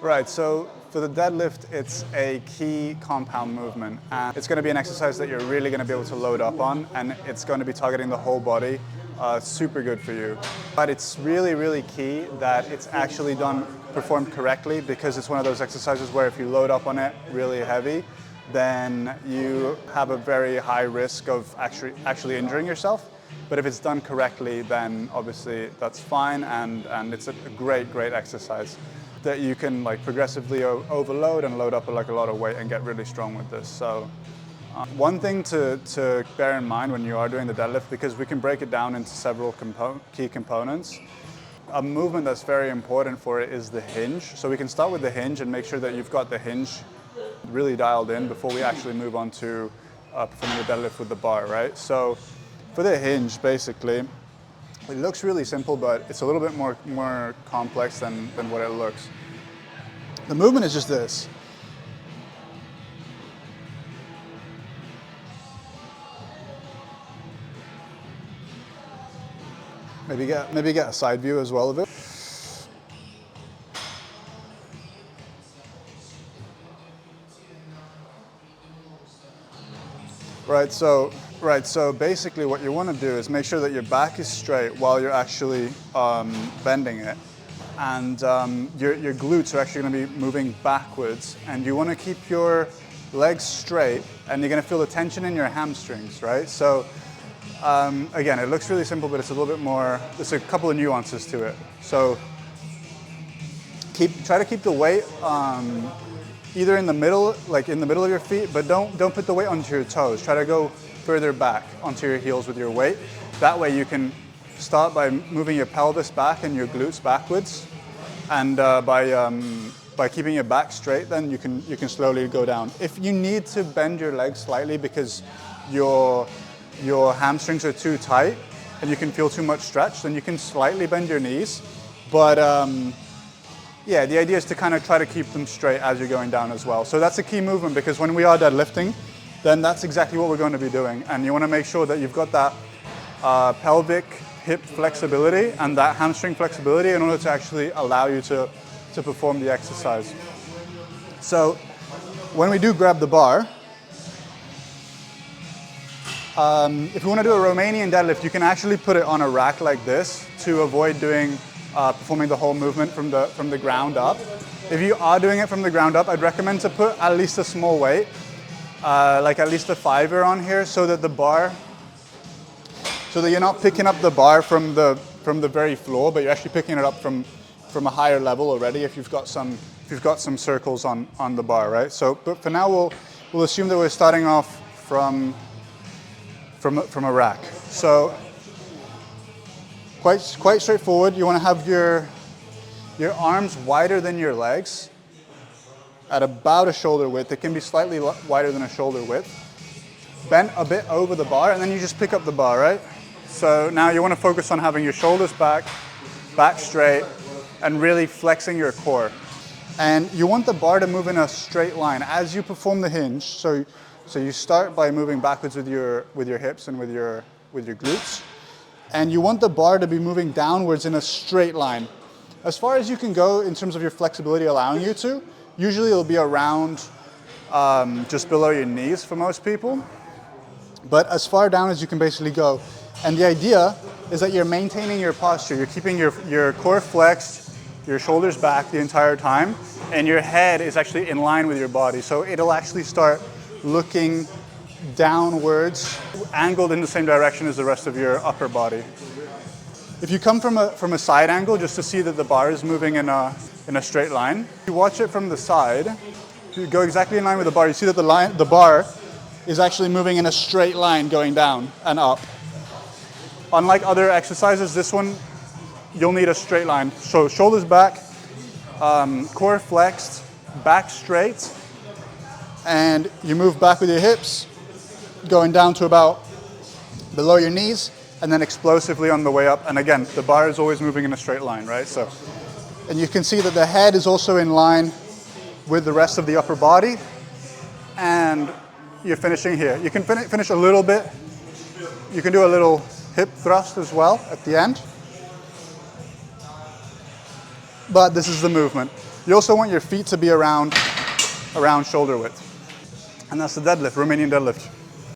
Right, so for the deadlift, it's a key compound movement, and it's going to be an exercise that you're really going to be able to load up on, and it's going to be targeting the whole body. Super good for you. But it's really, really key that it's actually performed correctly, because it's one of those exercises where if you load up on it really heavy, then you have a very high risk of actually injuring yourself. But if it's done correctly, then obviously that's fine, and it's a great exercise that you can like progressively overload and load up like a lot of weight and get really strong with this. So one thing to bear in mind when you are doing the deadlift, because we can break it down into several key components. A movement that's very important for it is the hinge. So we can start with the hinge and make sure that you've got the hinge really dialed in before we actually move on to performing the deadlift with the bar, right? So for the hinge, basically, it looks really simple, but it's a little bit more complex than what it looks. The movement is just this. Maybe get a side view as well of it. Right, so basically what you want to do is make sure that your back is straight while you're actually bending it. And your glutes are actually going to be moving backwards. And you want to keep your legs straight, and you're going to feel the tension in your hamstrings, right? So again, it looks really simple, but it's a little bit more, there's a couple of nuances to it. So try to keep the weight either in the middle, like in the middle of your feet, but don't put the weight onto your toes. Try to go further back onto your heels with your weight. That way you can start by moving your pelvis back and your glutes backwards, and by keeping your back straight, then you can slowly go down. If you need to bend your legs slightly because your hamstrings are too tight and you can feel too much stretch, then you can slightly bend your knees. But yeah, the idea is to kind of try to keep them straight as you're going down as well. So that's a key movement, because when we are deadlifting, then that's exactly what we're going to be doing. And you want to make sure that you've got that pelvic hip flexibility and that hamstring flexibility in order to actually allow you to perform the exercise. So when we do grab the bar, if you want to do a Romanian deadlift, you can actually put it on a rack like this to avoid performing the whole movement from the ground up. If you are doing it from the ground up, I'd recommend to put at least a small weight, like at least a 5er on here, so that you're not picking up the bar from the very floor, but you're actually picking it up from a higher level already. If you've got some circles on the bar, right? So, but for now we'll assume that we're starting off from a rack. So quite straightforward. You want to have your arms wider than your legs at about a shoulder width. It can be slightly wider than a shoulder width. Bend a bit over the bar, and then you just pick up the bar, right? So now you want to focus on having your shoulders back straight, and really flexing your core. And you want the bar to move in a straight line as you perform the hinge. So you start by moving backwards with your hips and with your glutes. And you want the bar to be moving downwards in a straight line. As far as you can go in terms of your flexibility allowing you to. Usually it'll be around just below your knees for most people. But as far down as you can basically go. And the idea is that you're maintaining your posture. You're keeping your core flexed, your shoulders back the entire time, and your head is actually in line with your body. So it'll actually start looking downwards, angled in the same direction as the rest of your upper body. If you come from a side angle, just to see that the bar is moving in a straight line, if you watch it from the side, if you go exactly in line with the bar, you see that the bar is actually moving in a straight line going down and up. Unlike other exercises, this one, you'll need a straight line. So shoulders back, core flexed, back straight, and you move back with your hips, going down to about below your knees, and then explosively on the way up. And again, the bar is always moving in a straight line, right? So, and you can see that the head is also in line with the rest of the upper body, and you're finishing here. You can finish a little bit. You can do a little hip thrust as well at the end. But this is the movement. You also want your feet to be around shoulder width. And that's the deadlift, Romanian deadlift.